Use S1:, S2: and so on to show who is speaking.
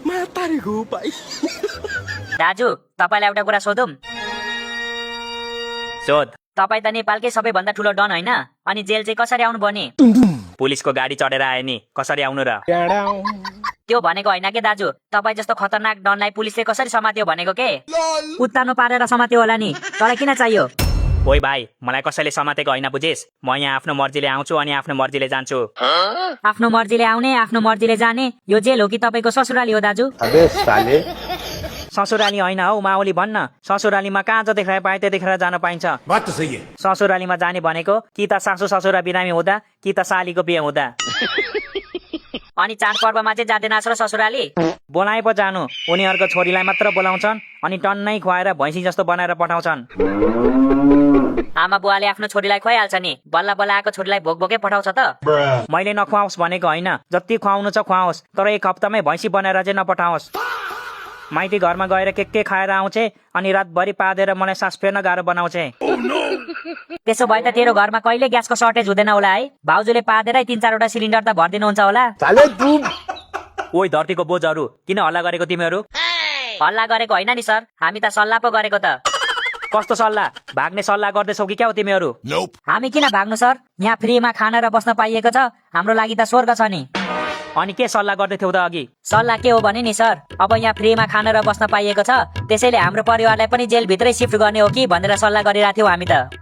S1: मातारेको भाइ।
S2: दाजु तपाईलाई एउटा कुरा सोधौं?
S3: सोध।
S2: तपाई त नेपालकै सबैभन्दा ठुलो डन होइन, अनि जेल चाहिँ कसरी आउनु पर्ने?
S3: पुलिसको गाडी चढेर आए नि, कसरी आउनु र?
S2: त्यो भनेको होइन के दाजु, तपाई जस्तो खतरनाक डनलाई पुलिसले कसरी समात्यो भनेको के? उत्तानो पारेर समात्यो होला नि, तँलाई किन चाहियो?
S3: ओइ भाइ, मलाई कसैले समातेको होइन बुझिस? म यहाँ आफ्नो मर्जीले आउँछु अनि आफ्नो मर्जीले जान्छु।
S2: आफ्नो मर्जीले आउने, आफ्नो मर्जीले जाने, यो जेल हो कि तपाईको ससुराली हो दाजु?
S3: ससुराली होइन हौ माओली भन्न। ससुरालीमा कहाँ ज देखाए पाए त्यो देखेर जान पाइन्छ। ससुरालीमा जाने भनेको कि त सासु ससुरा बिरामी हुँदा कि त सालीको बिहे हुँदा।
S2: अनि चाडपर्वमा चाहिँ जाँदैनस् र ससुराली?
S3: बोलाए पो जानु, उनीहरूको छोरीलाई मात्र बोलाउँछन् अनि टन्नै खुवाएर भैँसी जस्तो बनाएर पठाउँछन्।
S2: आमा बुवाले आफ्नो छोरीलाई खुवाइहाल्छ नि, बल्ल बल्ल आएको छोरीलाई भोक भोकै पठाउँछ त?
S3: मैले नखुवाओस् भनेको होइन, जति खुवाउनु छ खुवाओस्, तर एक हप्तामै भैँसी बनाएर चाहिँ नपठाओस्। माइती घरमा गएर के खाएर आउँछे अनि रातभरि पादेर मलाई सास फेर्न गाह्रो बनाउँछे।
S2: त्यसो भए त तेरो घरमा कहिले ग्यासको सर्टेज हुँदैन होला है? भाउजूले पादेरै 3-4वटा सिलिन्डर त भरिदिनुहुन्छ होला।
S3: ओइ धरतीको बोझहरू, किन हल्ला गरेको तिमीहरू?
S2: हल्ला गरेको होइन नि सर, हामी त सल्लाह पो गरेको त।
S3: कस्तो सल्लाह? भाग्ने सल्लाह गर्दैछौ कि क्या हो तिमीहरू?
S2: हामी किन भाग्नु सर, यहाँ फ्रीमा खाना र बस्न पाइएको छ, हाम्रो लागि त स्वर्ग छ नि।
S3: अनि के सल्लाह गर्दै थियौ त अघि?
S2: सल्लाह के हो भने नि सर, अब यहाँ फ्रीमा खाना र बस्न पाइएको छ, त्यसैले हाम्रो परिवारलाई पनि जेलभित्रै सिफ्ट गर्ने हो कि भनेर सल्लाह गरिरहेको थियौँ हामी त।